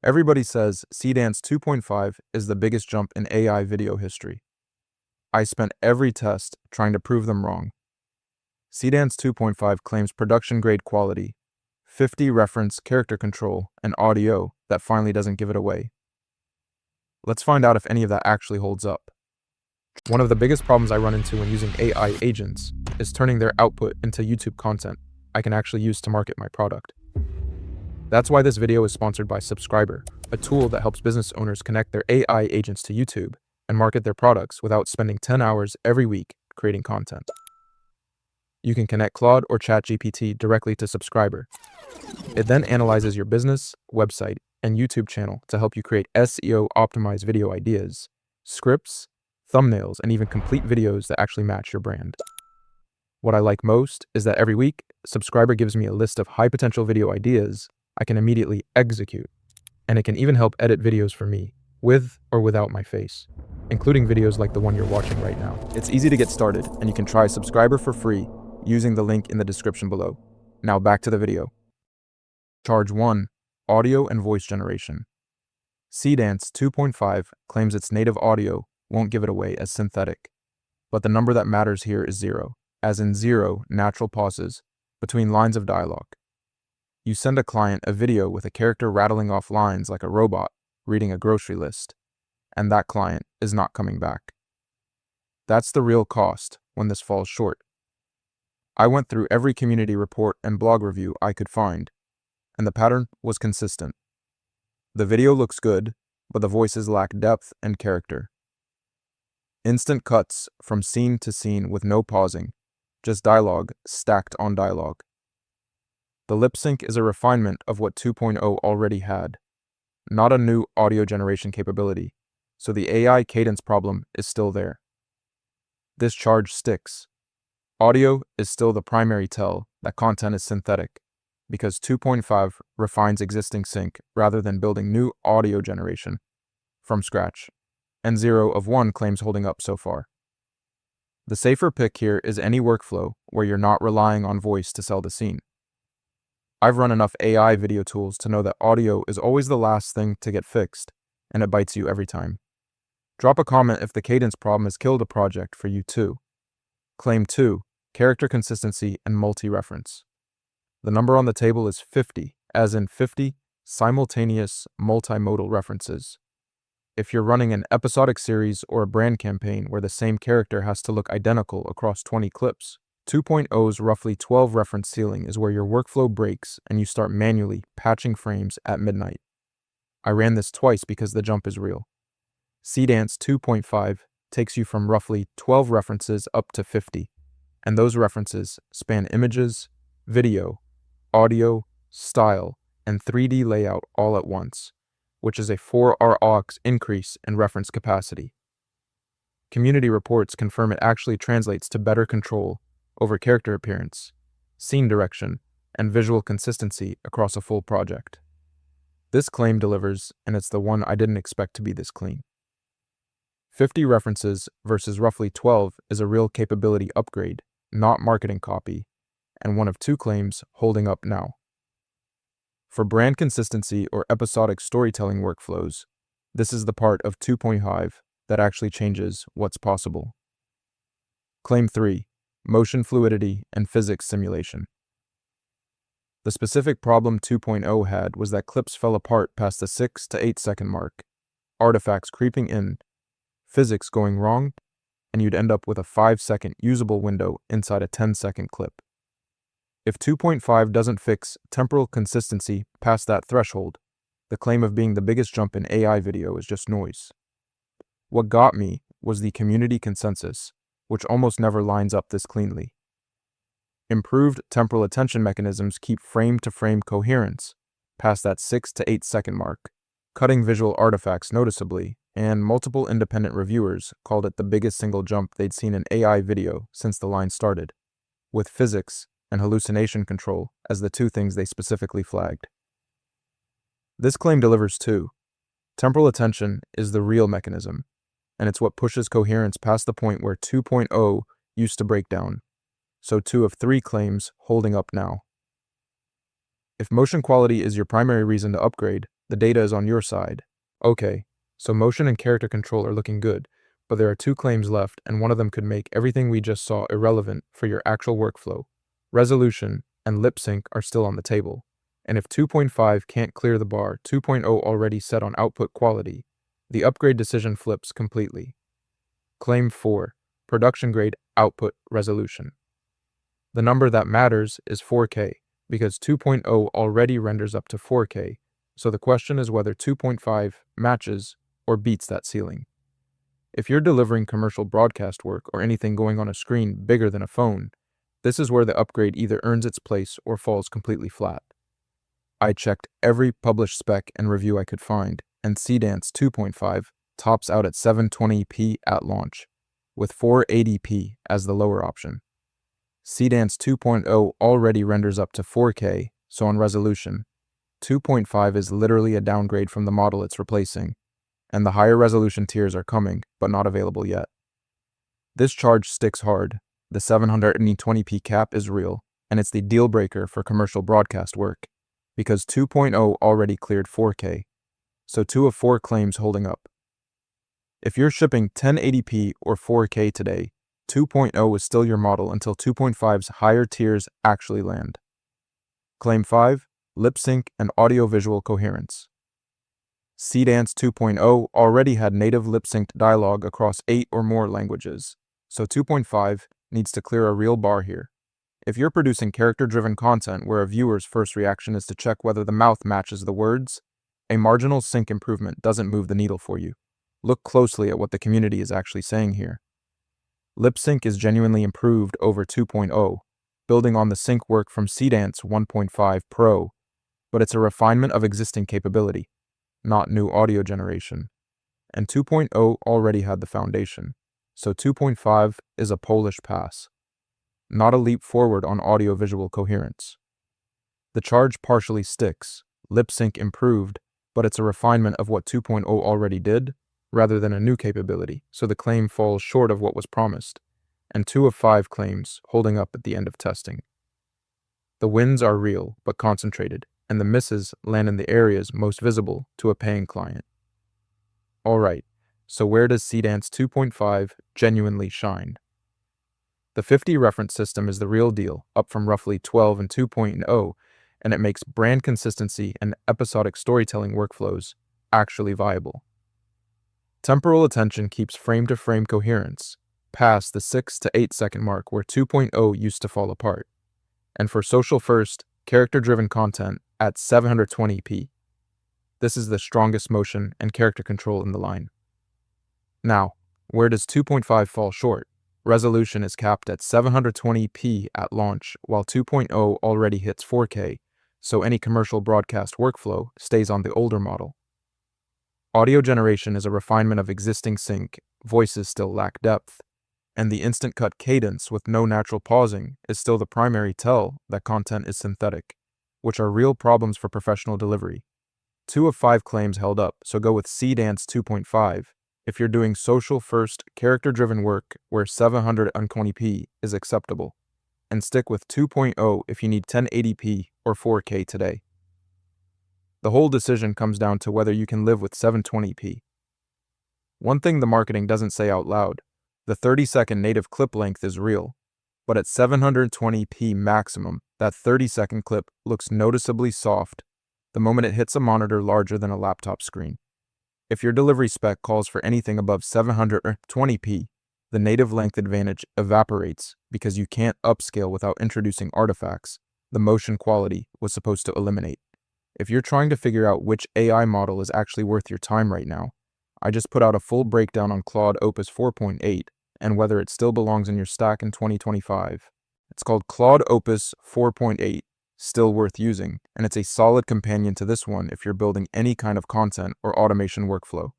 Everybody says Seedance 2.5 is the biggest jump in AI video history. I spent every test trying to prove them wrong. Seedance 2.5 claims production-grade quality, 50 reference character control, and audio that finally doesn't give it away. Let's find out if any of that actually holds up. One of the biggest problems I run into when using AI agents is turning their output into YouTube content I can actually use to market my product. That's why this video is sponsored by Subscriber, a tool that helps business owners connect their AI agents to YouTube and market their products without spending 10 hours every week creating content. You can connect Claude or ChatGPT directly to Subscriber. It then analyzes your business, website, and YouTube channel to help you create SEO-optimized video ideas, scripts, thumbnails, and even complete videos that actually match your brand. What I like most is that every week, Subscriber gives me a list of high-potential video ideas I can immediately execute, and it can even help edit videos for me, with or without my face, including videos like the one you're watching right now. It's easy to get started, and you can try Subscriber for free using the link in the description below. Now back to the video. Charge 1. Audio and voice generation. Seedance 2.5 claims its native audio won't give it away as synthetic, but the number that matters here is 0, as in 0 natural pauses between lines of dialogue. You send a client a video with a character rattling off lines like a robot reading a grocery list, and that client is not coming back. That's the real cost when this falls short. I went through every community report and blog review I could find, and the pattern was consistent. The video looks good, but the voices lack depth and character. Instant cuts from scene to scene with no pausing, just dialogue stacked on dialogue. The lip sync is a refinement of what 2.0 already had, not a new audio generation capability, so the AI cadence problem is still there. This charge sticks. Audio is still the primary tell that content is synthetic, because 2.5 refines existing sync rather than building new audio generation from scratch, and 0 of 1 claims holding up so far. The safer pick here is any workflow where you're not relying on voice to sell the scene. I've run enough AI video tools to know that audio is always the last thing to get fixed, and it bites you every time. Drop a comment if the cadence problem has killed a project for you too. Claim 2, character consistency and multi-reference. The number on the table is 50, as in 50 simultaneous multimodal references. If you're running an episodic series or a brand campaign where the same character has to look identical across 20 clips, 2.0's roughly 12 reference ceiling is where your workflow breaks and you start manually patching frames at midnight. I ran this twice because the jump is real. Seedance 2.5 takes you from roughly 12 references up to 50, and those references span images, video, audio, style, and 3D layout all at once, which is a 4ROX increase in reference capacity. Community reports confirm it actually translates to better control over character appearance, scene direction, and visual consistency across a full project. This claim delivers, and it's the one I didn't expect to be this clean. 50 references versus roughly 12 is a real capability upgrade, not marketing copy, and one of 2 claims holding up now. For brand consistency or episodic storytelling workflows, this is the part of 2.5 that actually changes what's possible. Claim 3. Motion fluidity and physics simulation. The specific problem 2.0 had was that clips fell apart past the 6 to 8 second mark, artifacts creeping in, physics going wrong, and you'd end up with a 5-second usable window inside a 10-second clip. If 2.5 doesn't fix temporal consistency past that threshold, the claim of being the biggest jump in AI video is just noise. What got me was the community consensus, which almost never lines up this cleanly. Improved temporal attention mechanisms keep frame-to-frame coherence past that 6 to 8 second mark, cutting visual artifacts noticeably, and multiple independent reviewers called it the biggest single jump they'd seen in AI video since the line started, with physics and hallucination control as the 2 things they specifically flagged. This claim delivers too. Temporal attention is the real mechanism, and it's what pushes coherence past the point where 2.0 used to break down, so 2 of 3 claims holding up now. If motion quality is your primary reason to upgrade, The data is on your side. Okay, so motion and character control are looking good, but there are 2 claims left, and one of them could make everything we just saw irrelevant for your actual workflow. Resolution and lip sync are still on the table, and if 2.5 can't clear the bar 2.0 already set on output quality, the upgrade decision flips completely. Claim 4, production grade output resolution. The number that matters is 4K, because 2.0 already renders up to 4K, so the question is whether 2.5 matches or beats that ceiling. If you're delivering commercial broadcast work or anything going on a screen bigger than a phone, this is where the upgrade either earns its place or falls completely flat. I checked every published spec and review I could find, and Seedance 2.5 tops out at 720p at launch, with 480p as the lower option. Seedance 2.0 already renders up to 4K, so on resolution, 2.5 is literally a downgrade from the model it's replacing, and the higher resolution tiers are coming, but not available yet. This charge sticks hard. The 720p cap is real, and it's the deal breaker for commercial broadcast work, because 2.0 already cleared 4K, so 2 of 4 claims holding up. If you're shipping 1080p or 4K today, 2.0 is still your model until 2.5's higher tiers actually land. Claim 5, lip sync and audio-visual coherence. Seedance 2.0 already had native lip-synced dialogue across 8 or more languages, so 2.5 needs to clear a real bar here. If you're producing character-driven content where a viewer's first reaction is to check whether the mouth matches the words, a marginal sync improvement doesn't move the needle for you. Look closely at what the community is actually saying here. Lip sync is genuinely improved over 2.0, building on the sync work from Seedance 1.5 Pro, but it's a refinement of existing capability, not new audio generation. And 2.0 already had the foundation, so 2.5 is a Polish pass, not a leap forward on audio-visual coherence. The charge partially sticks, lip sync improved, but it's a refinement of what 2.0 already did, rather than a new capability, so the claim falls short of what was promised, and 2 of 5 claims holding up at the end of testing. The wins are real, but concentrated, and the misses land in the areas most visible to a paying client. Alright, so where does Seedance 2.5 genuinely shine? The 50 reference system is the real deal, up from roughly 12 in 2.0, and it makes brand consistency and episodic storytelling workflows actually viable. Temporal attention keeps frame-to-frame coherence, past the 6 to 8 second mark where 2.0 used to fall apart. And for social-first, character-driven content at 720p. This is the strongest motion and character control in the line. Now, where does 2.5 fall short? Resolution is capped at 720p at launch, while 2.0 already hits 4K, so any commercial broadcast workflow stays on the older model. Audio generation is a refinement of existing sync, voices still lack depth, and the instant cut cadence with no natural pausing is still the primary tell that content is synthetic, which are real problems for professional delivery. 2 of 5 claims held up, so go with Seedance 2.5 if you're doing social-first, character-driven work where 720p is acceptable, and stick with 2.0 if you need 1080p or 4K today. The whole decision comes down to whether you can live with 720p. One thing the marketing doesn't say out loud, the 30-second native clip length is real, but at 720p maximum, that 30-second clip looks noticeably soft the moment it hits a monitor larger than a laptop screen. If your delivery spec calls for anything above 720p, the native length advantage evaporates because you can't upscale without introducing artifacts the motion quality was supposed to eliminate. If you're trying to figure out which AI model is actually worth your time right now, I just put out a full breakdown on Claude Opus 4.8 and whether it still belongs in your stack in 2025. It's called Claude Opus 4.8, still worth using, and it's a solid companion to this one if you're building any kind of content or automation workflow.